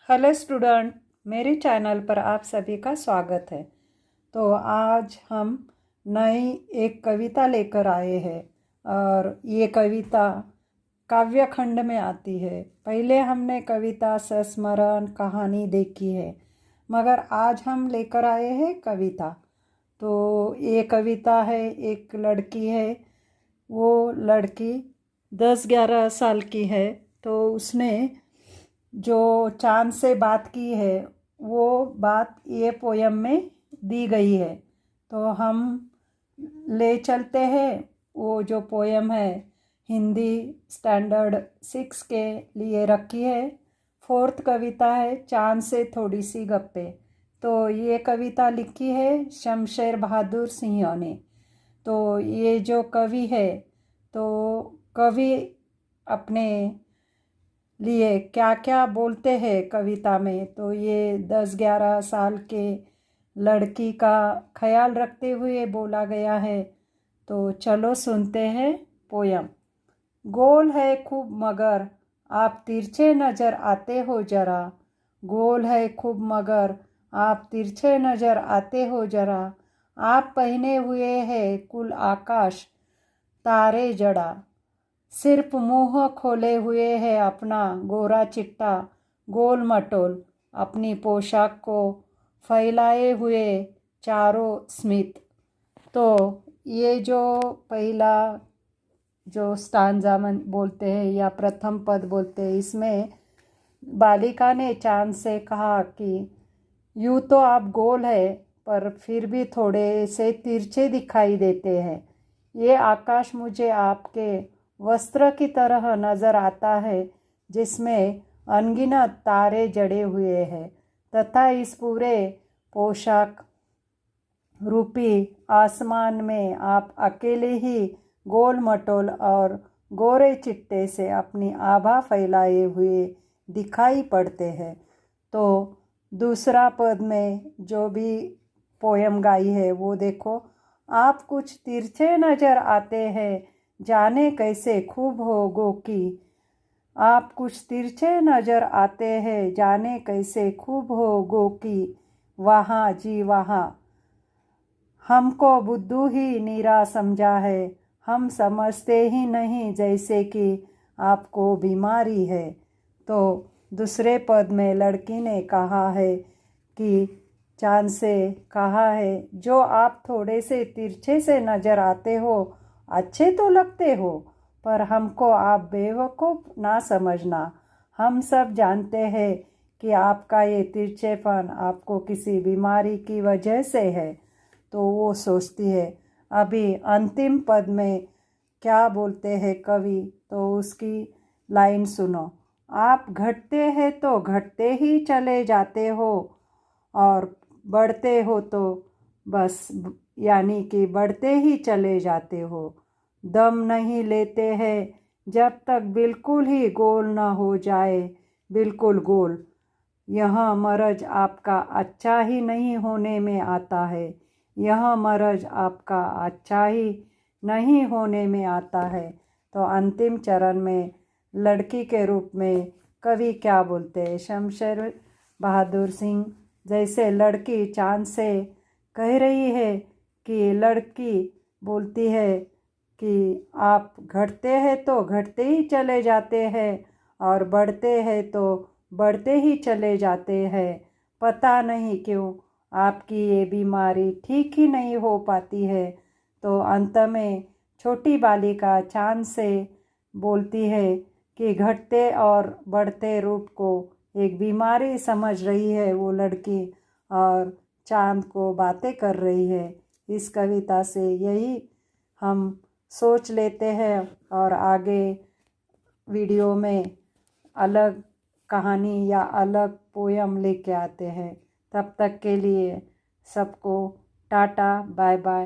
Hello student, मेरे channel पर आप सभी का स्वागत है। तो आज हम नई एक कविता लेकर आए हैं और ये कविता काव्य खंड में आती है। पहले हमने कविता संस्मरण कहानी देखी है, मगर आज हम लेकर आए हैं कविता। तो ये कविता है, एक लड़की है। वो लड़की 10-11 साल की है। तो उसने जो चांद से बात की है वो बात ये पोयम में दी गई है। तो हम ले चलते हैं। वो जो पोयम है हिंदी स्टैंडर्ड 6 के लिए रखी है। 4th कविता है चांद से थोड़ी सी गप्पे। तो ये कविता लिखी है शमशेर बहादुर सिंह ने। तो ये जो कवि है, तो कवि अपने लिए क्या क्या बोलते हैं कविता में, तो ये 10-11 साल के लड़की का ख्याल रखते हुए बोला गया है। तो चलो सुनते हैं पोयम। गोल है खूब मगर आप तिरछे नज़र आते हो जरा। गोल है खूब मगर आप तिरछे नज़र आते हो जरा। आप पहने हुए हैं कुल आकाश तारे जड़ा। सिर्फ मुंह खोले हुए है अपना गोरा चिट्टा गोल मटोल। अपनी पोशाक को फैलाए हुए चारों स्मित। तो ये जो पहला जो स्टांजा बोलते हैं या प्रथम पद बोलते हैं, इसमें बालिका ने चांद से कहा कि यूँ तो आप गोल है पर फिर भी थोड़े से तिरछे दिखाई देते हैं। ये आकाश मुझे आपके वस्त्र की तरह नज़र आता है जिसमें अनगिनत तारे जड़े हुए हैं, तथा इस पूरे पोशाक रूपी आसमान में आप अकेले ही गोल मटोल और गोरे चिट्टे से अपनी आभा फैलाए हुए दिखाई पड़ते हैं। तो दूसरा पद में जो भी पोयम गाई है वो देखो। आप कुछ तिरछे नज़र आते हैं जाने कैसे खूब हो गो की। आप कुछ तिरछे नज़र आते हैं जाने कैसे खूब हो गो की। वहाँ जी वहाँ हमको बुद्धू ही नीरा समझा है। हम समझते ही नहीं जैसे कि आपको बीमारी है। तो दूसरे पद में लड़की ने कहा है कि चांद से कहा है जो आप थोड़े से तिरछे से नज़र आते हो, अच्छे तो लगते हो, पर हमको आप बेवकूफ़ ना समझना। हम सब जानते हैं कि आपका ये तिरछेपन आपको किसी बीमारी की वजह से है। तो वो सोचती है। अभी अंतिम पद में क्या बोलते हैं कवि, तो उसकी लाइन सुनो। आप घटते हैं तो घटते ही चले जाते हो और बढ़ते हो तो बस यानी कि बढ़ते ही चले जाते हो। दम नहीं लेते हैं जब तक बिल्कुल ही गोल ना हो जाए बिल्कुल गोल। यह मरज आपका अच्छा ही नहीं होने में आता है। यह मरज आपका अच्छा ही नहीं होने में आता है। तो अंतिम चरण में लड़की के रूप में कवि क्या बोलते हैं, शमशेर बहादुर सिंह जैसे लड़की चांद से कह रही है कि लड़की बोलती है कि आप घटते हैं तो घटते ही चले जाते हैं और बढ़ते हैं तो बढ़ते ही चले जाते हैं। पता नहीं क्यों आपकी ये बीमारी ठीक ही नहीं हो पाती है। तो अंत में छोटी बालिका चांद से बोलती है कि घटते और बढ़ते रूप को एक बीमारी समझ रही है वो लड़की, और चांद को बातें कर रही है। इस कविता से यही हम सोच लेते हैं और आगे वीडियो में अलग कहानी या अलग पोयम लेके आते हैं। तब तक के लिए सबको टाटा बाय बाय।